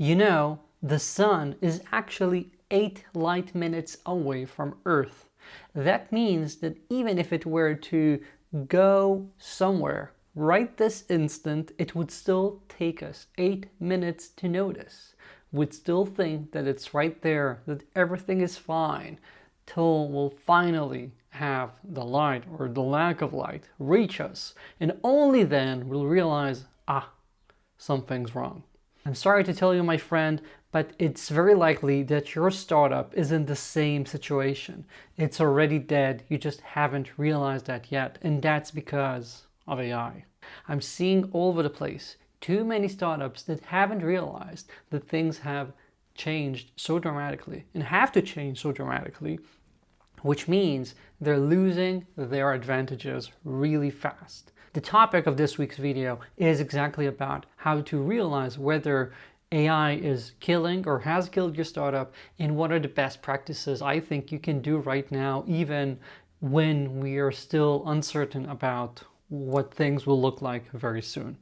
You know, the sun is actually 8 light minutes away from Earth. That means that even if it were to go somewhere right this instant, it would still take us 8 minutes to notice. We'd still think that it's right there, that everything is fine, till we'll finally have the light or the lack of light reach us. And only then we'll realize, something's wrong. I'm sorry to tell you, my friend, but it's very likely that your startup is in the same situation. It's already dead, you just haven't realized that yet, and that's because of AI. I'm seeing all over the place too many startups that haven't realized that things have changed so dramatically and have to change so dramatically, which means they're losing their advantages really fast. The topic of this week's video is exactly about how to realize whether AI is killing or has killed your startup, and what are the best practices I think you can do right now, even when we are still uncertain about what things will look like very soon.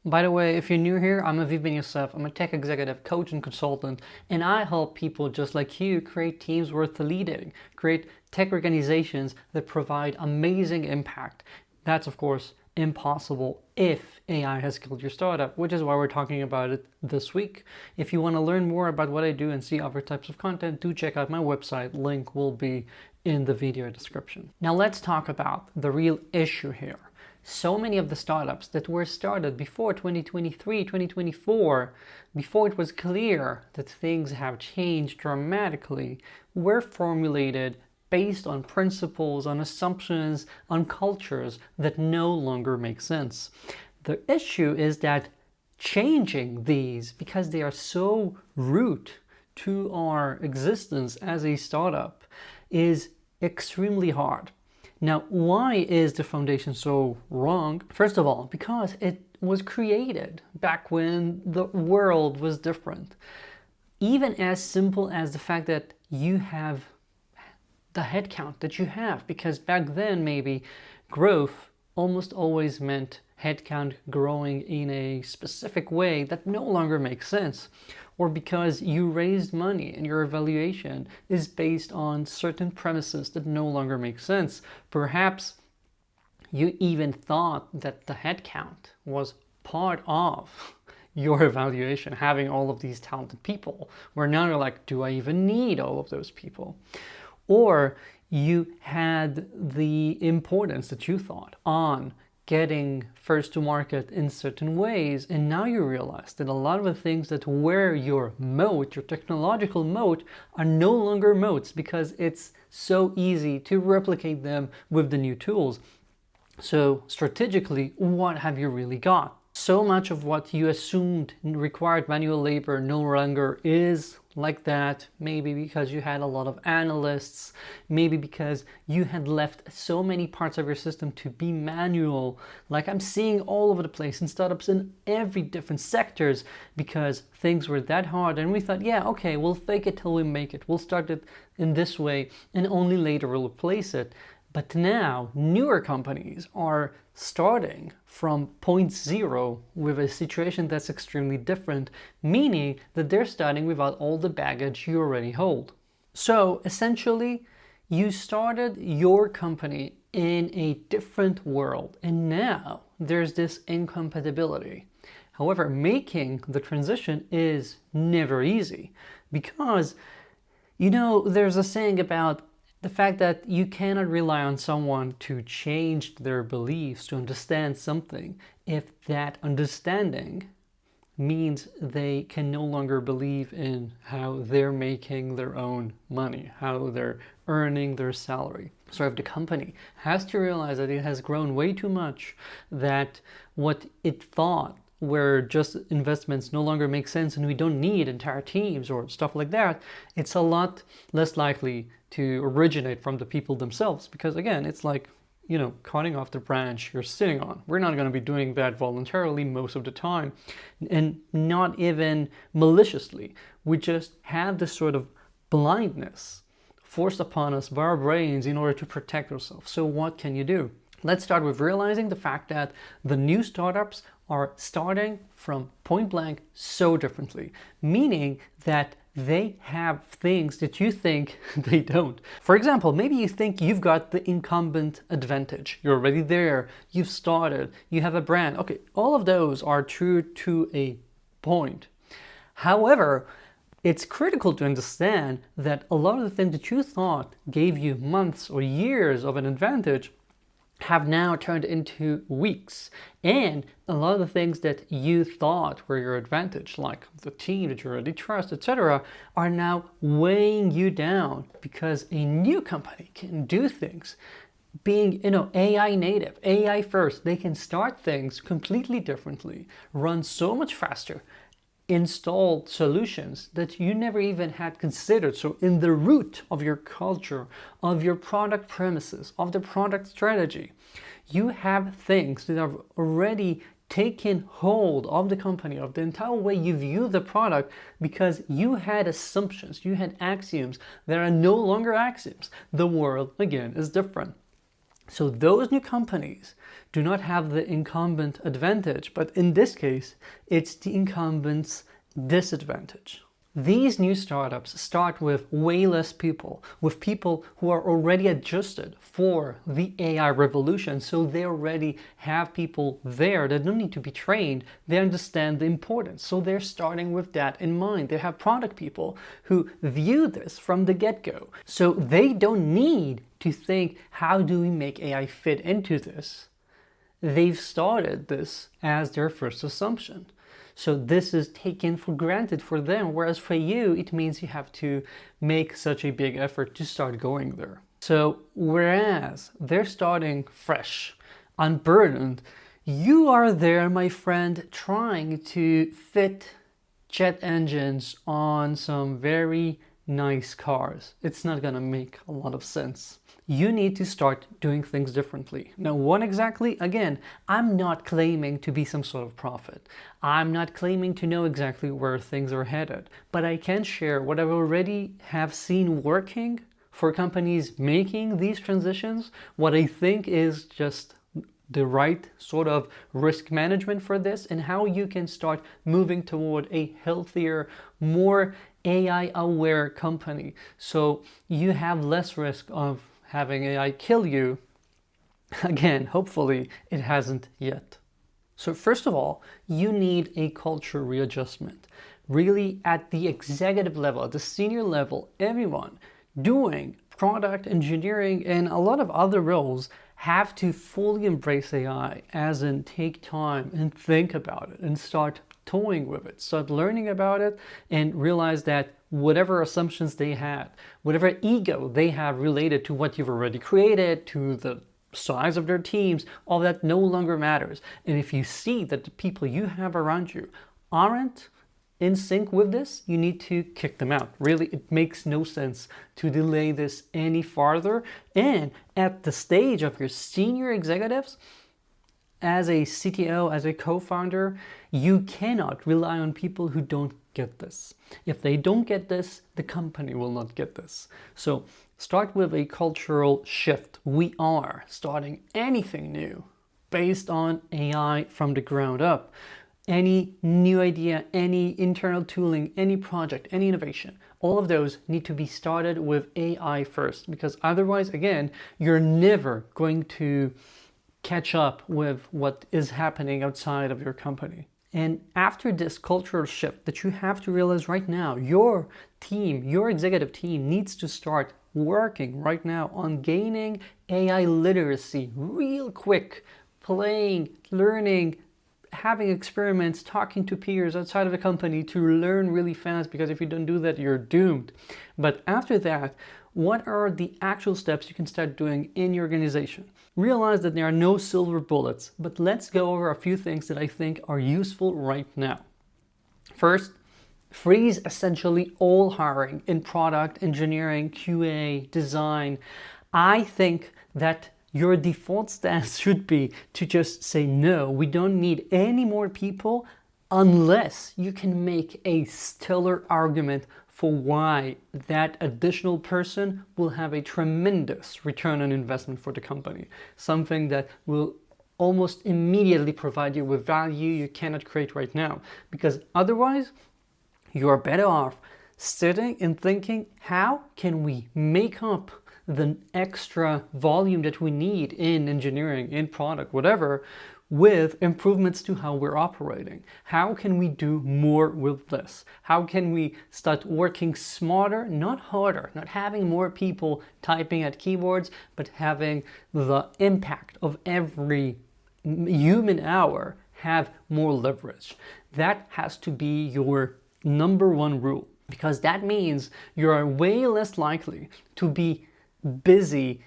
By the way, if you're new here, I'm Aviv Ben-Yosef. I'm a tech executive, coach, and consultant, and I help people just like you create teams worth leading, create tech organizations that provide amazing impact. That's, of course, impossible if AI has killed your startup, which is why we're talking about it this week. If you want to learn more about what I do and see other types of content, do check out my website. Link will be in the video description. Now let's talk about the real issue here. So many of the startups that were started before 2023, 2024, before it was clear that things have changed dramatically, were formulated based on principles, on assumptions, on cultures that no longer make sense. The issue is that changing these, because they are so root to our existence as a startup, is extremely hard. Now, why is the foundation so wrong? First of all, because it was created back when the world was different. Even as simple as the fact that you have the headcount that you have, because back then maybe growth almost always meant headcount growing in a specific way that no longer makes sense, or because you raised money and your evaluation is based on certain premises that no longer make sense. Perhaps you even thought that the headcount was part of your evaluation, having all of these talented people, where now you're like, do I even need all of those people? Or you had the importance that you thought on getting first to market in certain ways, and now you realize that a lot of the things that were your moat, your technological moat, are no longer moats because it's so easy to replicate them with the new tools. So strategically, what have you really got? So much of what you assumed required manual labor no longer is like that, maybe because you had a lot of analysts, maybe because you had left so many parts of your system to be manual, like I'm seeing all over the place in startups in every different sectors, because things were that hard and we thought, yeah, okay, we'll fake it till we make it. We'll start it in this way and only later we'll replace it. But now newer companies are starting from point zero with a situation that's extremely different, meaning that they're starting without all the baggage you already hold. So essentially, you started your company in a different world, and now there's this incompatibility. However, making the transition is never easy because, there's a saying about the fact that you cannot rely on someone to change their beliefs, to understand something, if that understanding means they can no longer believe in how they're making their own money, how they're earning their salary. So if the company has to realize that it has grown way too much, that what it thought where just investments no longer make sense and we don't need entire teams or stuff like that, it's a lot less likely to originate from the people themselves, because again, it's like, cutting off the branch you're sitting on. We're not going to be doing that voluntarily most of the time, and not even maliciously. We just have this sort of blindness forced upon us by our brains in order to protect ourselves. So what can you do? Let's start with realizing the fact that the new startups are starting from point blank so differently, meaning that they have things that you think they don't. For example, maybe you think you've got the incumbent advantage. You're already there, you've started, you have a brand. Okay, all of those are true to a point. However, it's critical to understand that a lot of the things that you thought gave you months or years of an advantage have now turned into weeks. And a lot of the things that you thought were your advantage, like the team that you already trust, etc., are now weighing you down because a new company can do things. Being, AI native, AI first, they can start things completely differently, run so much faster, install solutions that you never even had considered. So in the root of your culture, of your product premises, of the product strategy, you have things that have already taken hold of the company, of the entire way you view the product, because you had assumptions, you had axioms that are no longer axioms. The world, again, is different. So those new companies do not have the incumbent advantage, but in this case, it's the incumbent's disadvantage. These new startups start with way less people, with people who are already adjusted for the AI revolution. So they already have people there that don't need to be trained. They understand the importance. So they're starting with that in mind. They have product people who view this from the get-go. So they don't need to think, how do we make AI fit into this? They've started this as their first assumption. So this is taken for granted for them, whereas for you, it means you have to make such a big effort to start going there. So whereas they're starting fresh, unburdened, you are there, my friend, trying to fit jet engines on some very nice cars. It's not gonna make a lot of sense. You need to start doing things differently. Now, what exactly? Again, I'm not claiming to be some sort of prophet. I'm not claiming to know exactly where things are headed, but I can share what I already have seen working for companies making these transitions, what I think is just the right sort of risk management for this, and how you can start moving toward a healthier, more AI-aware company. So you have less risk of having AI kill you. Again, hopefully it hasn't yet. So first of all, you need a culture readjustment. Really at the executive level, at the senior level, everyone doing product engineering and a lot of other roles have to fully embrace AI, as in take time and think about it and start toying with it, start learning about it, and realize that whatever assumptions they had, whatever ego they have related to what you've already created, to the size of their teams, all that no longer matters. And if you see that the people you have around you aren't in sync with this, you need to kick them out. Really, it makes no sense to delay this any farther. And at the stage of your senior executives, as a CTO, as a co-founder, you cannot rely on people who don't get this. If they don't get this, the company will not get this. So start with a cultural shift. We are starting anything new based on AI from the ground up. Any new idea, any internal tooling, any project, any innovation, all of those need to be started with AI first, because otherwise, again, you're never going to catch up with what is happening outside of your company. And after this cultural shift that you have to realize right now, your team, your executive team needs to start working right now on gaining AI literacy real quick, playing, learning, having experiments, talking to peers outside of the company to learn really fast, because if you don't do that, you're doomed. But after that, what are the actual steps you can start doing in your organization? Realize that there are no silver bullets, but let's go over a few things that I think are useful right now. First, freeze essentially all hiring in product, engineering, QA, design. I think that your default stance should be to just say, no, we don't need any more people unless you can make a stellar argument for why that additional person will have a tremendous return on investment for the company. Something that will almost immediately provide you with value you cannot create right now. Because otherwise, you are better off sitting and thinking, how can we make up the extra volume that we need in engineering, in product, whatever, with improvements to how we're operating? How can we do more with this? How can we start working smarter, not harder, not having more people typing at keyboards, but having the impact of every human hour have more leverage? That has to be your number one rule, because that means you are way less likely to be busy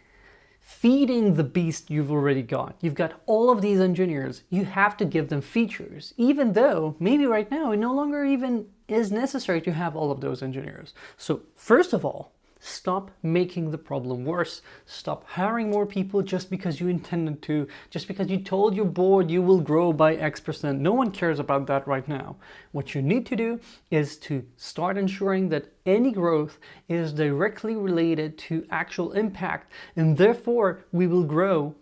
feeding the beast you've already got. You've got all of these engineers. You have to give them features, even though maybe right now it no longer even is necessary to have all of those engineers. So first of all, stop making the problem worse. Stop hiring more people just because you intended to, just because you told your board you will grow by X%. No one cares about that right now. What you need to do is to start ensuring that any growth is directly related to actual impact, and therefore we will grow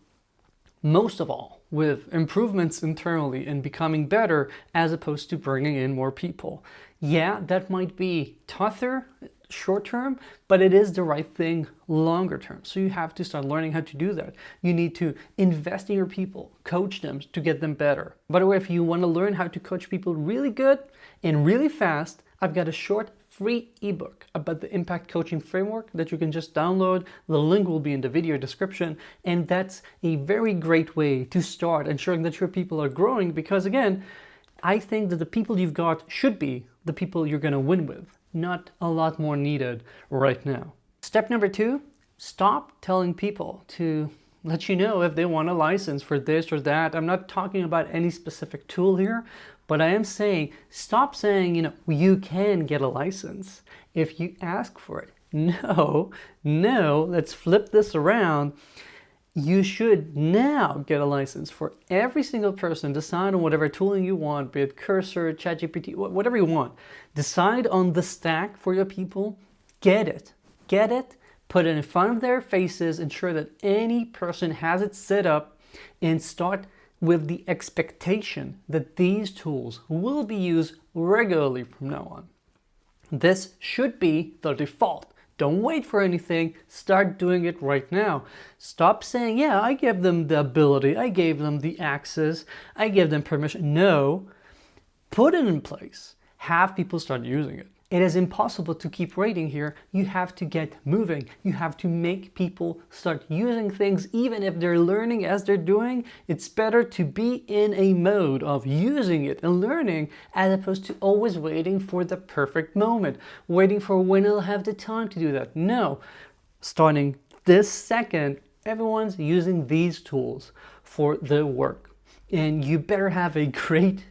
most of all with improvements internally and becoming better, as opposed to bringing in more people. Yeah, that might be tougher short term, but it is the right thing longer term. So you have to start learning how to do that. You need to invest in your people, coach them to get them better. By the way, if you want to learn how to coach people really good and really fast, I've got a short free ebook about the impact coaching framework that you can just download. The link will be in the video description, and that's a very great way to start ensuring that your people are growing, because again, I think that the people you've got should be the people you're going to win with, not a lot more needed right now. Step number 2, stop telling people to let you know if they want a license for this or that. I'm not talking about any specific tool here, but I am saying, stop saying, you can get a license if you ask for it. No, let's flip this around. You should now get a license for every single person. Decide on whatever tooling you want, be it Cursor, ChatGPT, whatever you want. Decide on the stack for your people. Get it, put it in front of their faces, ensure that any person has it set up, and start with the expectation that these tools will be used regularly from now on. This should be the default. Don't wait for anything, start doing it right now. Stop saying, yeah, I gave them the ability, I gave them the access, I gave them permission. No, put it in place. Have people start using it. It is impossible to keep waiting here. You have to get moving. You have to make people start using things, even if they're learning as they're doing. It's better to be in a mode of using it and learning, as opposed to always waiting for the perfect moment, waiting for when I'll have the time to do that. No, starting this second, everyone's using these tools for their work. And you better have a great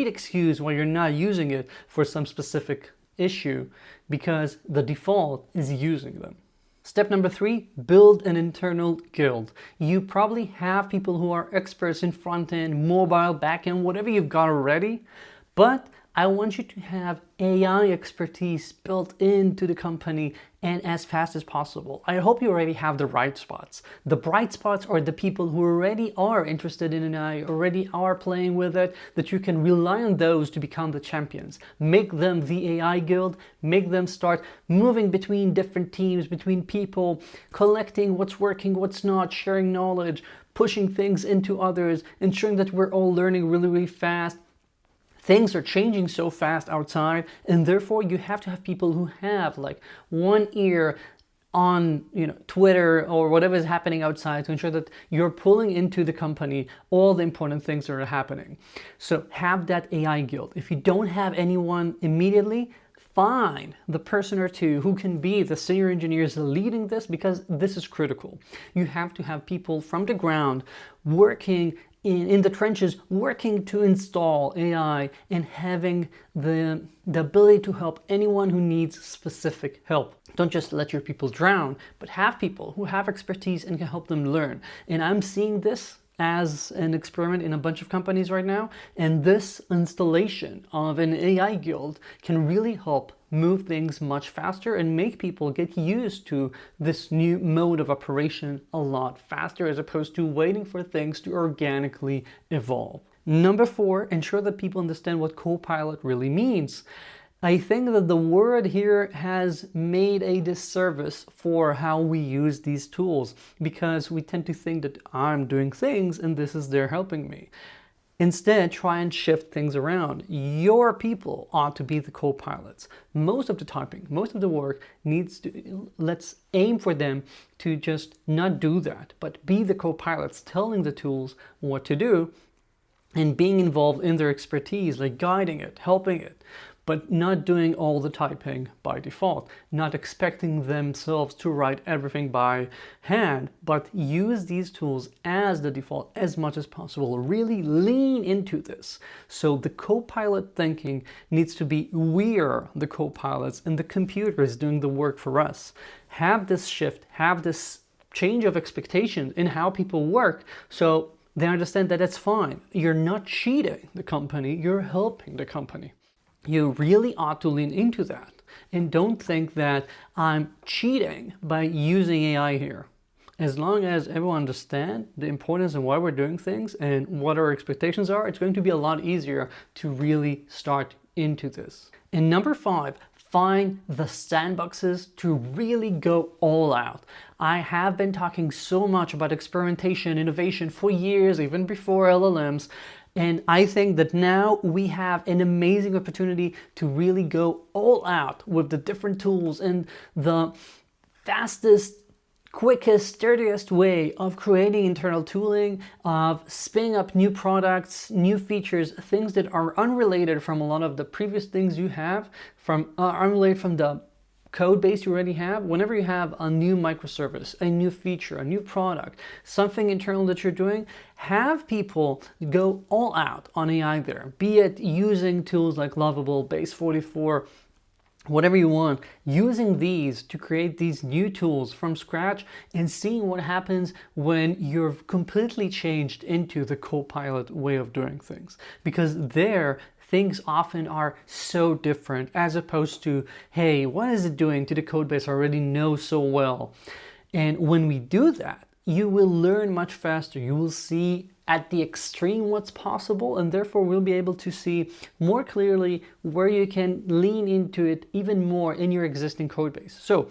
excuse why you're not using it for some specific issue, because the default is using them. Step number 3, build an internal guild. You probably have people who are experts in front end, mobile, back end, whatever you've got already, but I want you to have AI expertise built into the company and as fast as possible. I hope you already have the right spots. The bright spots are the people who already are interested in AI, already are playing with it, that you can rely on those to become the champions. Make them the AI guild, make them start moving between different teams, between people, collecting what's working, what's not, sharing knowledge, pushing things into others, ensuring that we're all learning really, really fast. Things are changing so fast outside, and therefore you have to have people who have like one ear on Twitter or whatever is happening outside to ensure that you're pulling into the company all the important things that are happening. So have that AI guild. If you don't have anyone immediately, find the person or two who can be the senior engineers leading this, because this is critical. You have to have people from the ground working in the trenches, working to install AI and having the ability to help anyone who needs specific help. Don't just let your people drown, but have people who have expertise and can help them learn. And I'm seeing this as an experiment in a bunch of companies right now. And this installation of an AI guild can really help move things much faster and make people get used to this new mode of operation a lot faster, as opposed to waiting for things to organically evolve. Number 4, ensure that people understand what Copilot really means. I think that the word here has made a disservice for how we use these tools, because we tend to think that I'm doing things and this is there helping me. Instead, try and shift things around. Your people ought to be the co-pilots. Most of the typing, most of the work let's aim for them to just not do that, but be the co-pilots, telling the tools what to do and being involved in their expertise, like guiding it, helping it, but not doing all the typing by default, not expecting themselves to write everything by hand, but use these tools as the default as much as possible. Really lean into this. So the co-pilot thinking needs to be we're the co-pilots and the computer is doing the work for us. Have this shift, have this change of expectations in how people work, so they understand that it's fine. You're not cheating the company, you're helping the company. You really ought to lean into that and don't think that I'm cheating by using AI here. As long as everyone understands the importance and why we're doing things and what our expectations are, it's going to be a lot easier to really start into this. And number 5, find the sandboxes to really go all out. I have been talking so much about experimentation, innovation for years, even before LLMs. And I think that now we have an amazing opportunity to really go all out with the different tools and the fastest, quickest, sturdiest way of creating internal tooling, of spinning up new products, new features, things that are unrelated from a lot of the previous things you have, unrelated from the code base you already have. Whenever you have a new microservice, a new feature, a new product, something internal that you're doing, have people go all out on AI there, be it using tools like Lovable, Base 44, whatever you want, using these to create these new tools from scratch and seeing what happens when you've completely changed into the Copilot way of doing things. Because there, things often are so different, as opposed to, hey, what is it doing to the code base I already know so well? And when we do that, you will learn much faster. You will see at the extreme what's possible, and therefore we'll be able to see more clearly where you can lean into it even more in your existing code base. So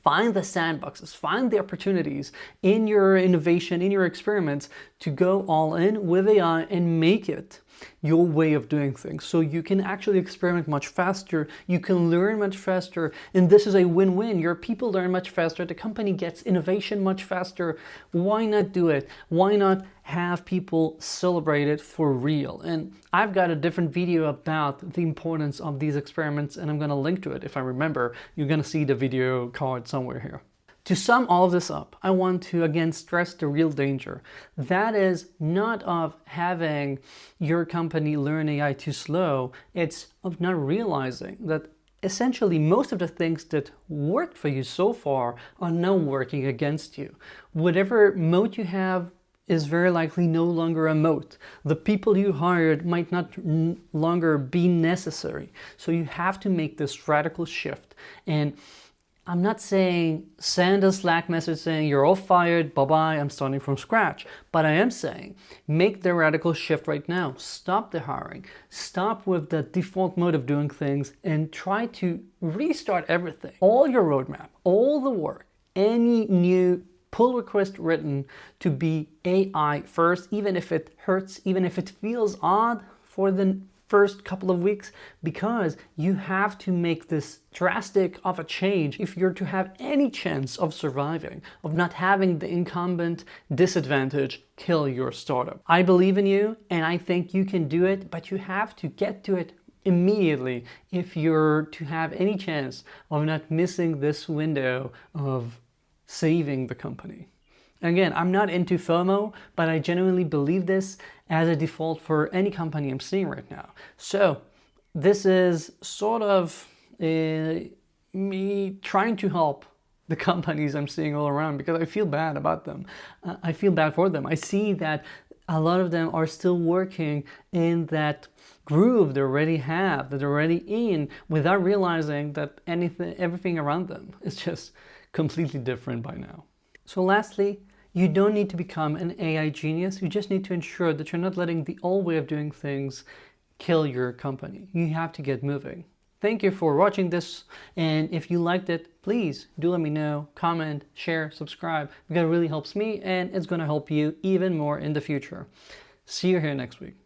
find the sandboxes, find the opportunities in your innovation, in your experiments to go all in with AI and make it your way of doing things. So you can actually experiment much faster, you can learn much faster, and this is a win-win. Your people learn much faster, the company gets innovation much faster. Why not do it? Why not have people celebrate it for real? And I've got a different video about the importance of these experiments, and I'm going to link to it. If I remember, you're going to see the video card somewhere here. To sum all of this up, I want to again stress the real danger. That is not of having your company learn AI too slow, it's of not realizing that essentially most of the things that worked for you so far are now working against you. Whatever moat you have is very likely no longer a moat. The people you hired might not longer be necessary. So you have to make this radical shift. And I'm not saying send a Slack message saying you're all fired, bye-bye, I'm starting from scratch. But I am saying make the radical shift right now. Stop the hiring. Stop with the default mode of doing things and try to restart everything. All your roadmap, all the work, any new pull request written to be AI first, even if it hurts, even if it feels odd for the first couple of weeks, because you have to make this drastic of a change if you're to have any chance of surviving, of not having the incumbent disadvantage kill your startup. I believe in you and I think you can do it, but you have to get to it immediately if you're to have any chance of not missing this window of saving the company. Again, I'm not into FOMO, but I genuinely believe this as a default for any company I'm seeing right now. So this is sort of me trying to help the companies I'm seeing all around, because I feel bad about them. I feel bad for them. I see that a lot of them are still working in that groove they already have, that they're already in, without realizing that everything around them is just completely different by now. So lastly, you don't need to become an AI genius. You just need to ensure that you're not letting the old way of doing things kill your company. You have to get moving. Thank you for watching this, and if you liked it, please do let me know, comment, share, subscribe, because it really helps me and it's going to help you even more in the future. See you here next week.